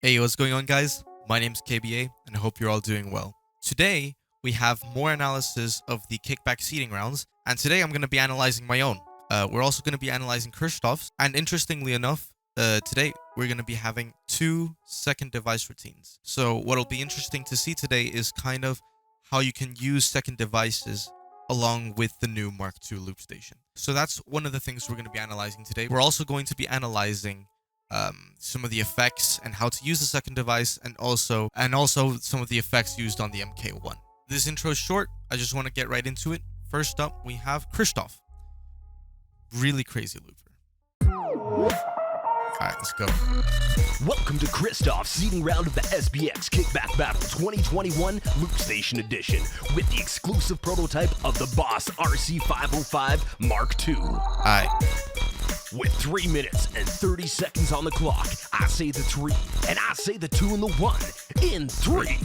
Hey, what's going on, guys? My name's KBA, and I hope you're all doing well. Today, we have more analysis of the kickback seeding rounds, and today I'm going to be analyzing my own. We're also going to be analyzing Kristof's, and interestingly enough, today we're going to be having 2 second device routines. So what'll be interesting to see today is kind of how you can use second devices along with the new Mark II loop station. So that's one of the things we're going to be analyzing today. We're also going to be analyzing some of the effects and how to use the second device, and also some of the effects used on the MK1. This intro is short. I just want to get right into it. First up, we have Kristof. Really crazy looper. Alright, let's go. Welcome to Kristof's seeding round of the SBX Kickback Battle 2021 Loopstation Edition with the exclusive prototype of the Boss RC505 Mark II. Alright. With 3 minutes and 30 seconds on the clock, I say the 3 and I say the 2 and the 1 in 3,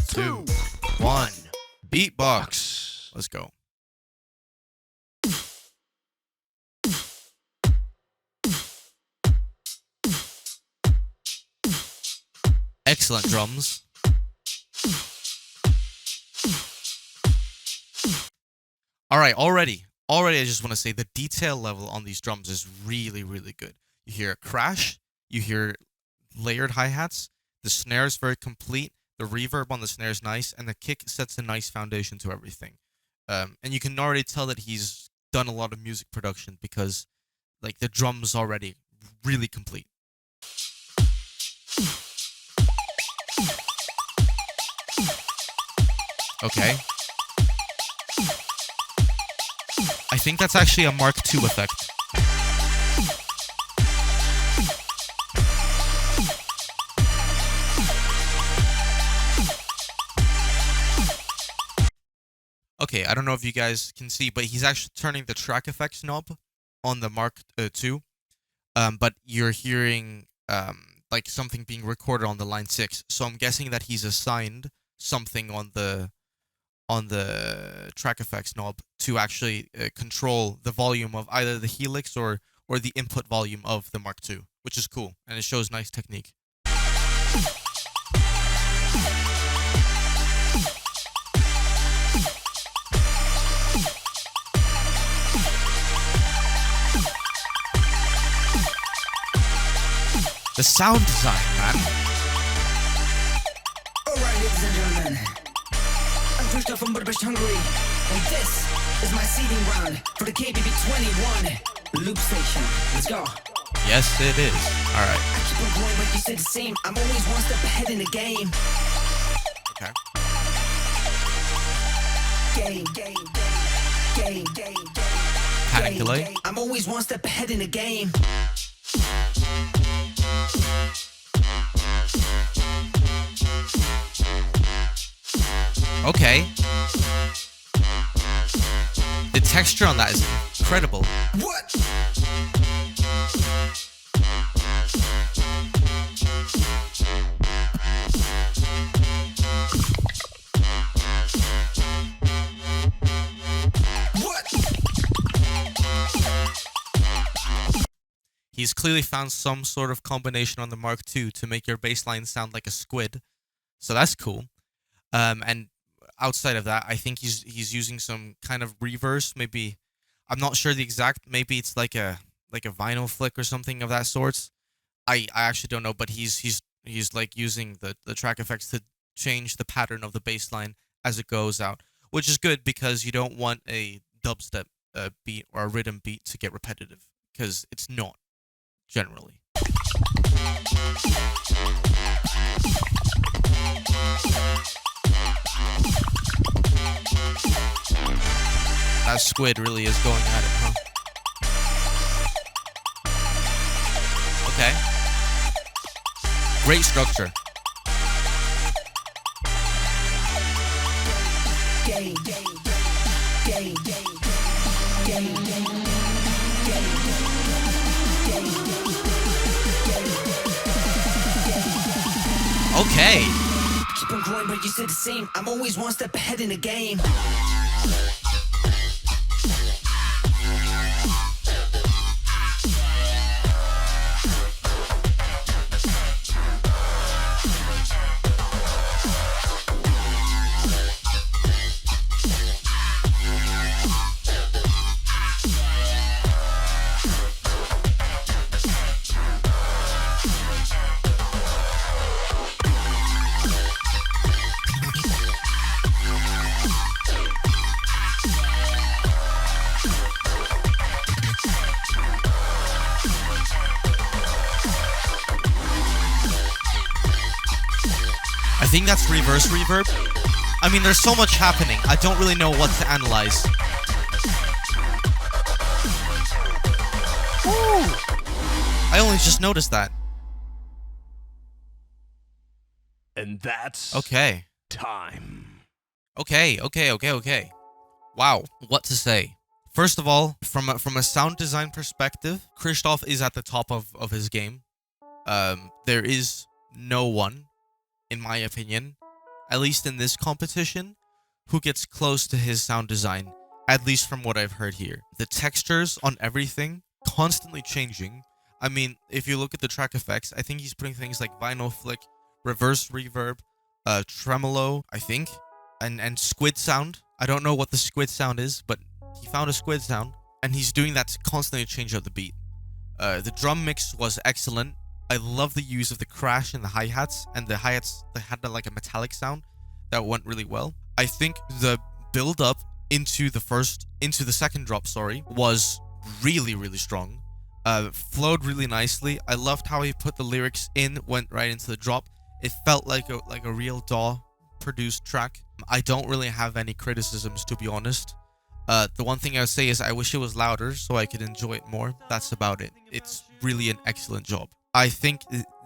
2, 1. Beatbox. Let's go. Excellent drums. Alright, already I just want to say the detail level on these drums is really, really good. You hear a crash, you hear layered hi-hats, the snare is very complete, the reverb on the snare is nice, and the kick sets a nice foundation to everything. And you can already tell that he's done a lot of music production because like the drums already really complete. Okay. I think that's actually a Mark II effect. Okay, I don't know if you guys can see, but he's actually turning the track effects knob on the Mark II. But you're hearing like something being recorded on the line 6. So I'm guessing that he's assigned something on the track effects knob to actually control the volume of either the helix or the input volume of the Mark II, which is cool, and it shows nice technique. The sound design, man. Alright, ladies and gentlemen, I'm Kristof from Budapest, Hungary, and this is my seeding round for the KBB21 loop station. Let's go. Yes, it is. Alright. I keep on going, but you stay the same. I'm always one step ahead in the game. Okay. Panic delay. I'm always one step ahead in the game. Okay. The texture on that is incredible. What? He's clearly found some sort of combination on the Mark II to make your bass line sound like a squid. So that's cool. And outside of that, I think he's using some kind of reverse. Maybe, I'm not sure the exact. Maybe it's like a vinyl flick or something of that sort. I actually don't know, but he's like using the track effects to change the pattern of the bass line as it goes out, which is good because you don't want a dubstep beat or a rhythm beat to get repetitive, because it's not generally. That squid really is going at it, huh? Okay. Great structure. Okay. Keep on growing, but you stay the same. I'm always one step ahead in the game. think that's reverse reverb. I mean, there's so much happening. I don't really know what to analyze. Ooh. I only just noticed that. And that's okay. Time. Okay. Wow, what to say? First of all, from a sound design perspective, Kristof is at the top of his game. There is no one, in my opinion, at least in this competition, who gets close to his sound design, at least from what I've heard here. The textures on everything, constantly changing. I mean, if you look at the track effects, I think he's putting things like vinyl flick, reverse reverb, tremolo, I think, and squid sound. I don't know what the squid sound is, but he found a squid sound, and he's doing that to constantly change up the beat. The drum mix was excellent. I love the use of the crash and the hi-hats, and the hi-hats that had like a metallic sound that went really well. I think the build-up into the second drop, was really strong. Flowed really nicely. I loved how he put the lyrics in, went right into the drop. It felt like a real DAW produced track. I don't really have any criticisms, to be honest. The one thing I would say is I wish it was louder so I could enjoy it more. That's about it. It's really an excellent job. I think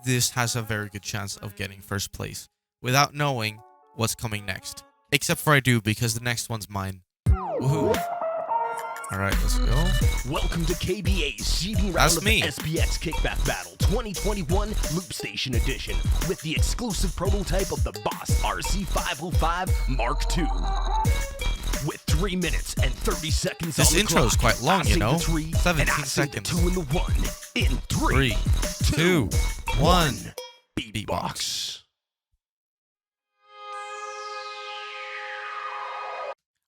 this has a very good chance of getting first place without knowing what's coming next. Except for I do, because the next one's mine. Woohoo. Alright, let's go. Welcome to KBA's seeding round of the SBX Kickback Battle 2021 Loopstation Edition with the exclusive prototype of the Boss RC505 Mark II. With 3 minutes and 30 seconds on the clock. This intro is quite long, you know. 17 seconds. 2 and the 1 in 3, 2, 1. Beatbox.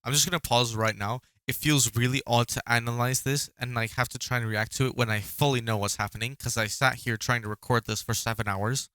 I'm just gonna pause right now. It feels really odd to analyze this and like have to try and react to it when I fully know what's happening, because I sat here trying to record this for 7 hours.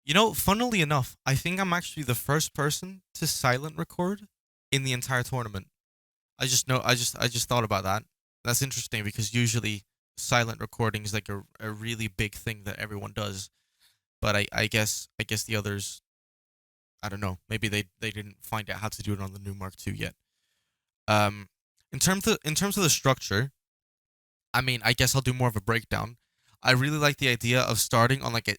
You know, funnily enough, I think I'm actually the first person to silent record in the entire tournament. I just thought about that. That's interesting because usually silent recording is like a really big thing that everyone does. But I guess the others, I don't know, maybe they didn't find out how to do it on the new Mark II yet. In terms of the structure, I mean, I guess I'll do more of a breakdown. I really like the idea of starting on like a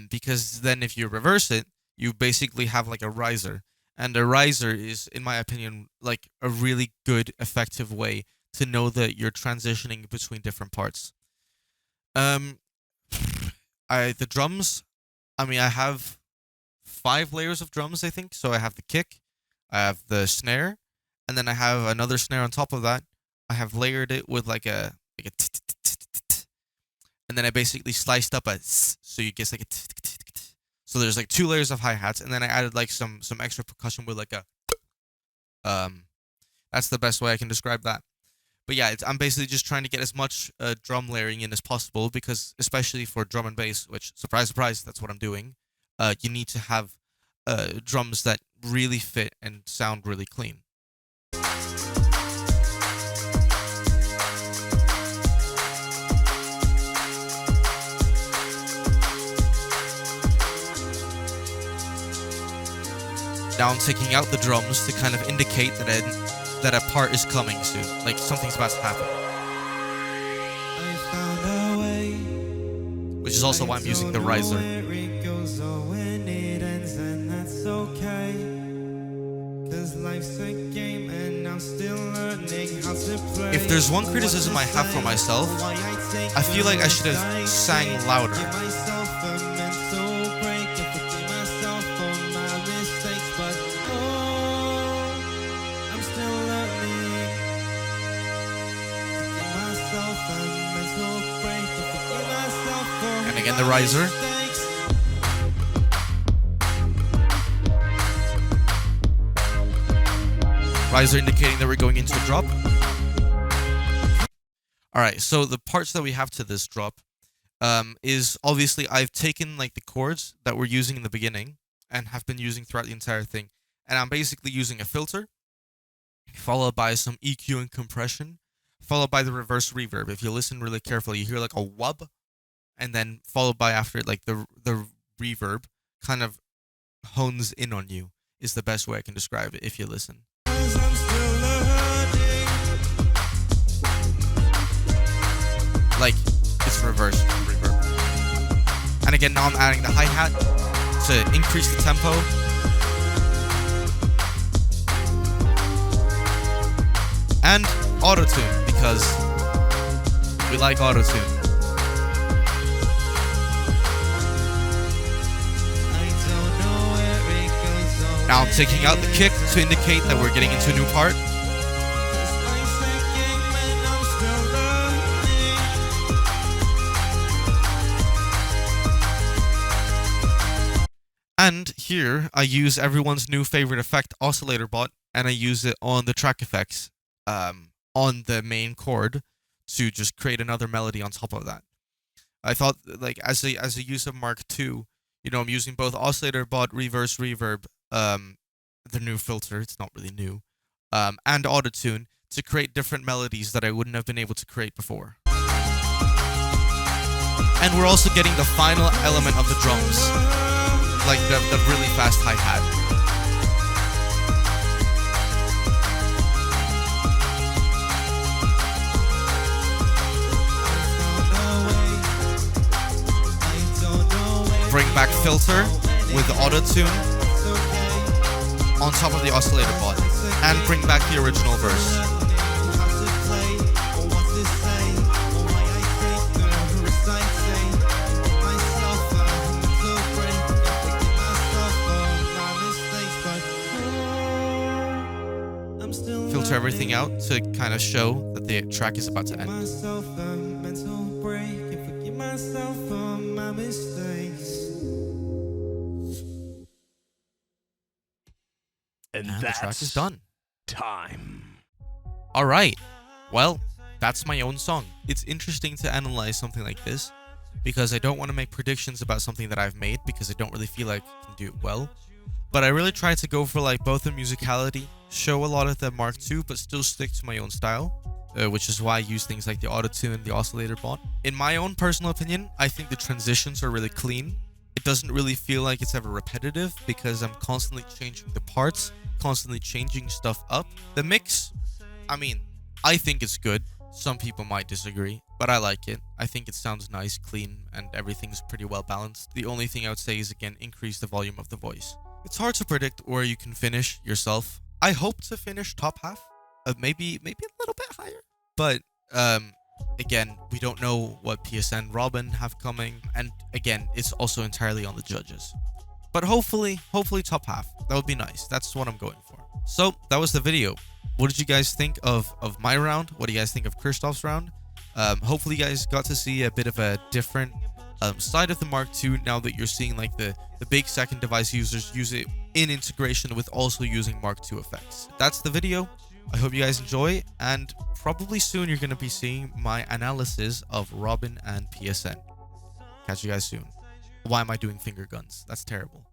because then if you reverse it, you basically have like a riser. And a riser is, in my opinion, like a really good, effective way to know that you're transitioning between different parts. The drums, I mean, I have 5 layers of drums, I think. So I have the kick, I have the snare, and then I have another snare on top of that. I have layered it with like a and then I basically sliced up a so you get like a so there's like 2 layers of hi-hats, and then I added like some extra percussion with like a that's the best way I can describe that. But yeah, I'm basically just trying to get as much drum layering in as possible, because especially for drum and bass, which surprise surprise, that's what I'm doing, you need to have drums that really fit and sound really clean. Now I'm taking out the drums to kind of indicate that a part is coming soon, like something's about to happen. Which is also why I'm using the riser. If there's one criticism I have for myself, I feel like I should have sang louder. then the riser. Riser indicating that we're going into a drop. Alright, so the parts that we have to this drop is obviously I've taken like the chords that we're using in the beginning and have been using throughout the entire thing. And I'm basically using a filter, followed by some EQ and compression, followed by the reverse reverb. If you listen really carefully, you hear like a wub, and then followed by after it, like the reverb kind of hones in on you, is the best way I can describe it if you listen. Like, it's reverse reverb. And again, now I'm adding the hi-hat to increase the tempo. And auto-tune, because we like auto-tune. Now I'm taking out the kick to indicate that we're getting into a new part. And here I use everyone's new favorite effect, Oscillator Bot, and I use it on the track effects on the main chord to just create another melody on top of that. I thought, like, as a use of Mark II, you know, I'm using both Oscillator Bot, Reverse Reverb, the new filter, it's not really new, and Autotune to create different melodies that I wouldn't have been able to create before. And we're also getting the final element of the drums, like the really fast hi-hat. Bring back filter with the auto-tune on top of the oscillator bot, and bring back the original verse. Filter everything out to kind of show that the track is about to end. And the track is done. Time. Alright, well, that's my own song. It's interesting to analyze something like this, because I don't want to make predictions about something that I've made, because I don't really feel like I can do it well. But I really tried to go for like both the musicality, show a lot of the Mark II, but still stick to my own style, which is why I use things like the auto-tune and the oscillator bot. In my own personal opinion, I think the transitions are really clean. It doesn't really feel like it's ever repetitive, because I'm constantly changing the parts, constantly changing stuff up. The mix, I mean, I think it's good. Some people might disagree, but I like it. I think it sounds nice, clean, and everything's pretty well balanced. The only thing I would say is, again, increase the volume of the voice. It's hard to predict where you can finish yourself. I hope to finish top half, maybe a little bit higher. But again, we don't know what PSN Robin have coming, and again, it's also entirely on the judges. But hopefully top half. That would be nice. That's what I'm going for. So that was the video. What did you guys think of my round? What do you guys think of Kristof's round? Hopefully you guys got to see a bit of a different side of the Mark II, now that you're seeing like the big second device users use it in integration with also using Mark II effects. That's the video. I hope you guys enjoy, and probably soon you're going to be seeing my analysis of Robin and PSN. Catch you guys soon. Why am I doing finger guns? That's terrible.